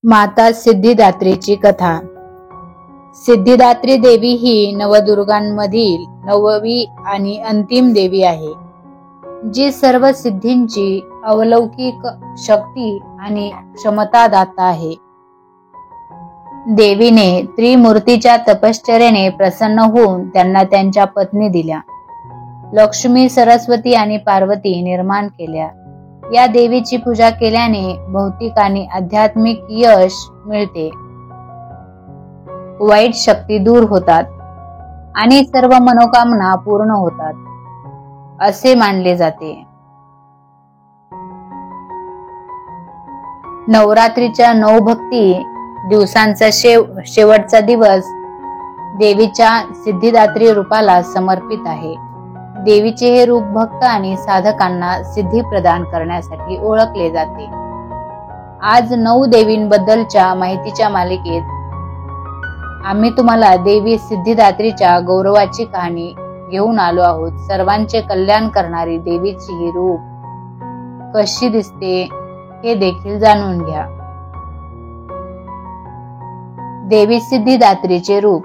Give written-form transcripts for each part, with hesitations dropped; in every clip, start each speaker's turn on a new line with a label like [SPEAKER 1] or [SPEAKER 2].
[SPEAKER 1] माता सिद्धिदात्रीची कथा. सिद्धिदात्री देवी ही नवदुर्गांमधील 9वी आणि अंतिम देवी आहे, जी सर्व सिद्धींची अलौकिक शक्ती आणि क्षमता दाता आहे. देवीने त्रिमूर्तीच्या तपश्चर्याने प्रसन्न होऊन त्यांना त्यांच्या पत्नी दिल्या. लक्ष्मी, सरस्वती आणि पार्वती निर्माण केल्या. या देवीची पूजा केल्याने भौतिक आणि आध्यात्मिक यश मिळते, वाईट शक्ती दूर होतात आणि सर्व मनोकामना पूर्ण होतात, असे मानले जाते. नवरात्रीच्या 9 भक्ती दिवसांचा शेवटचा दिवस देवीच्या सिद्धिदात्री रूपाला समर्पित आहे. देवीचे हे रूप भक्त आणि साधकांना सिद्धी प्रदान करण्यासाठी ओळखले जाते. आज 9 देवींबद्दलच्या माहितीच्या मालिकेत आम्ही तुम्हाला देवी सिद्धिदात्रीच्या गौरवाची कहाणी घेऊन आलो आहोत. सर्वांचे कल्याण करणारी देवीची ही रूप कशी दिसते हे देखील जाणून घ्या. देवी सिद्धिदात्रीचे रूप.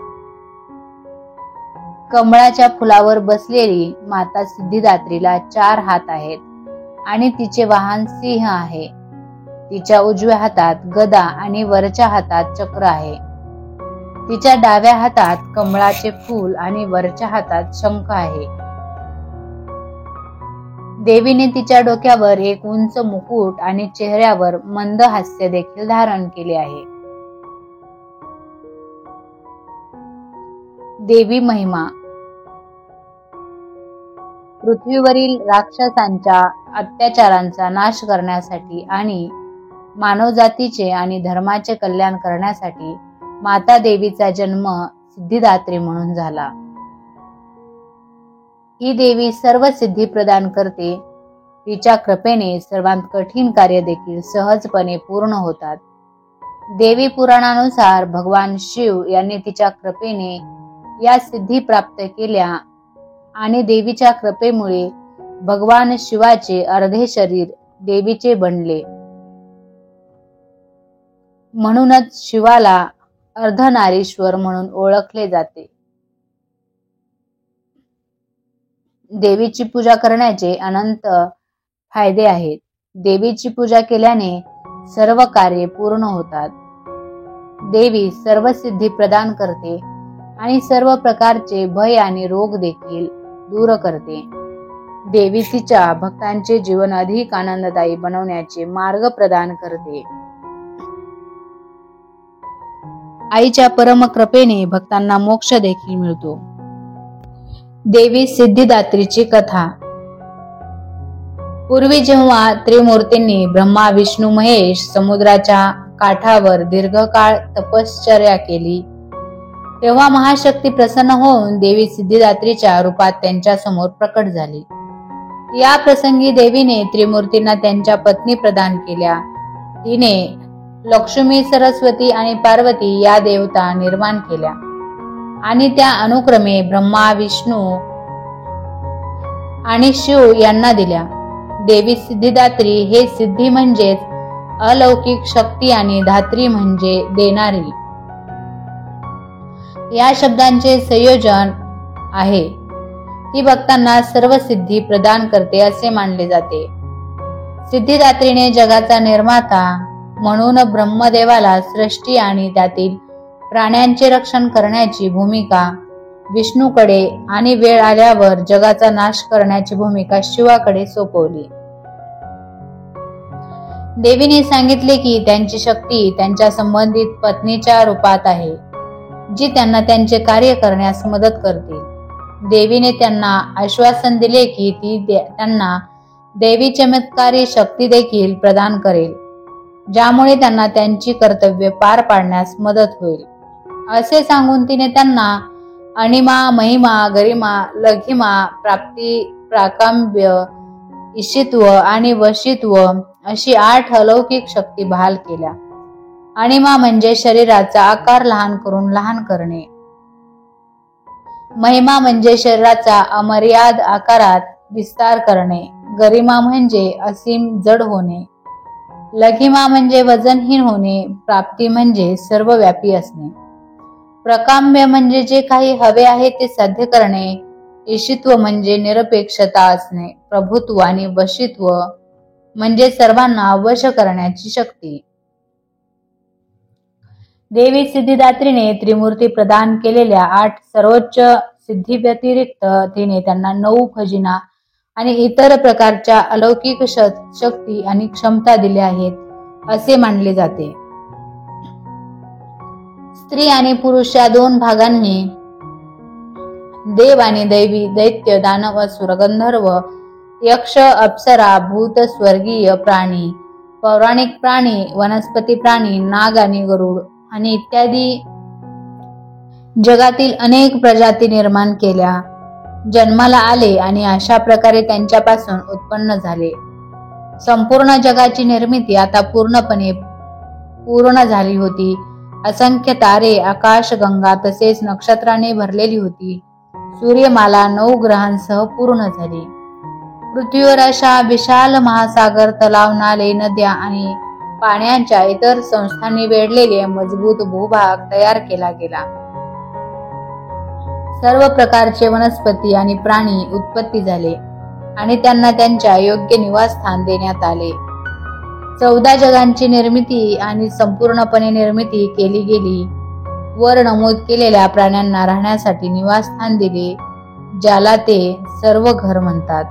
[SPEAKER 1] कमळाच्या फुलावर बसलेली माता सिद्धिदात्रीला 4 हात आहेत आणि तिचे वाहन सिंह आहे. तिच्या उजव्या हातात गदा आणि वरच्या हातात चक्र आहे. तिच्या डाव्या हातात कमळाचे फूल आणि वरच्या हातात शंख आहे. देवीने तिच्या डोक्यावर एक उंच मुकुट आणि चेहऱ्यावर मंद हास्य देखील धारण केले आहे. देवी महिमा. पृथ्वीवरील राक्षसांच्या अत्याचारांचा नाश करण्यासाठी आणि मानवजातीचे आणि धर्माचे कल्याण करण्यासाठी माता देवीचा जन्म सिद्धिदात्री म्हणून झाला. ही देवी सर्व सिद्धी प्रदान करते. तिच्या कृपेने सर्वात कठीण कार्य देखील सहजपणे पूर्ण होतात. देवी पुराणानुसार भगवान शिव यांनी तिच्या कृपेने या सिद्धी प्राप्त केल्या आणि देवीच्या कृपेमुळे भगवान शिवाचे अर्धे शरीर देवीचे बनले. म्हणूनच शिवाला अर्धनारीश्वर म्हणून ओळखले जाते. देवीची पूजा करण्याचे अनंत फायदे आहेत. देवीची पूजा केल्याने सर्व कार्ये पूर्ण होतात. देवी सर्व सिद्धी प्रदान करते आणि सर्व प्रकारचे भय आणि रोग देखील दूर करते. देवी तिच्या भक्तांचे जीवन अधिक आनंददायी बनवण्याचे मार्ग प्रदान करते. आईच्या परम कृपेने भक्तांना मोक्ष देखील मिळतो. देवी सिद्धिदात्रीची कथा. पूर्वी जेव्हा त्रिमूर्तींनी ब्रह्मा, विष्णू, महेश समुद्राच्या काठावर दीर्घकाळ तपश्चर्या केली, तेव्हा महाशक्ती प्रसन्न होऊन देवी सिद्धिदात्रीच्या रूपात त्यांच्या समोर प्रकट झाली. या प्रसंगी देवीने त्रिमूर्तींना त्यांच्या पत्नी प्रदान केल्या. तिने लक्ष्मी, सरस्वती आणि पार्वती या देवता निर्माण केल्या आणि त्या अनुक्रमे ब्रह्मा, विष्णू आणि शिव यांना दिल्या. देवी सिद्धिदात्री हे सिद्धी म्हणजेच अलौकिक शक्ती आणि धात्री म्हणजे देणारी या शब्दांचे संयोजन आहे. ती भक्तांना सर्व सिद्धी प्रदान करते असे मानले जाते. सिद्धिदात्रीने जगाचा निर्माता म्हणून ब्रह्मदेवाला सृष्टी आणि त्यातील प्राण्यांचे रक्षण करण्याची भूमिका विष्णूकडे आणि वेळ आल्यावर जगाचा नाश करण्याची भूमिका शिवाकडे सोपवली. देवीने सांगितले की त्यांची शक्ती त्यांच्या संबंधित पत्नीच्या रूपात आहे, जी त्यांना त्यांचे कार्य करण्यास मदत करतील. देवीने त्यांना आश्वासन दिले की ती त्यांना दैवी चमत्कारी शक्ती देखील प्रदान करेल, ज्यामुळे त्यांना त्यांची कर्तव्ये पार पाडण्यास मदत होईल. असे सांगून तिने त्यांना अणिमा, महिमा, गरिमा, लघिमा, प्राप्ती, प्राकाम्य, ईशित्व आणि वशित्व अशी 8 अलौकिक शक्ती बहाल केल्या. अणिमा म्हणजे शरीराचा आकार लहान करून लहान करणे. महिमा म्हणजे शरीराचा अमर्याद आकारात विस्तार करणे. गरिमा म्हणजे असीम जड होणे. लघिमा म्हणजे वजनहीन होणे, प्राप्ती म्हणजे सर्वव्यापी असणे, प्रकाम्य म्हणजे जे काही हवे आहे ते साध्य करणे, ईशित्व म्हणजे निरपेक्षता असणे, प्रभुत्व आणि वशित्व म्हणजे सर्वांना वश करण्याची शक्ती. देवी सिद्धिदात्रीने त्रिमूर्ती प्रदान केलेल्या 8 सर्वोच्च सिद्धीव्यतिरिक्त तिने त्यांना 9 खजिना आणि इतर प्रकारच्या अलौकिक शक्ती आणि क्षमता दिल्या आहेत असे मानले जाते. स्त्री आणि पुरुष या 2 भागांनी देव आणि दैवी, दैत्य, दानव, असुर, गंधर्व, यक्ष, अप्सरा, भूत, स्वर्गीय प्राणी, पौराणिक प्राणी, वनस्पती प्राणी, नाग आणि गरुड आणि इत्यादी जगातील अनेक प्रजाती निर्माण केल्या, जन्माला आले आणि अशा प्रकारे त्यांच्यापासून उत्पन्न झाले. संपूर्ण जगाची निर्मिती आता पूर्णपणे पूर्ण झाली होती. असंख्य तारे, आकाशगंगा तसेच नक्षत्राने भरलेली होती. सूर्यमाला 9 ग्रहांसह पूर्ण झाली. पृथ्वीवर अशा विशाल महासागर, तलाव, नाले, नद्या आणि पाण्याच्या इतर संस्थांनी वेढलेले मजबूत भूभाग तयार केला गेला. सर्व प्रकारचे वनस्पती आणि प्राणी उत्पत्ती झाले आणि त्यांना त्यांच्या योग्य निवासस्थान देण्यात आले. 14 जगांची निर्मिती आणि संपूर्णपणे निर्मिती केली गेली. वर नमूद केलेल्या प्राण्यांना राहण्यासाठी निवासस्थान दिले, ज्याला ते सर्व घर म्हणतात.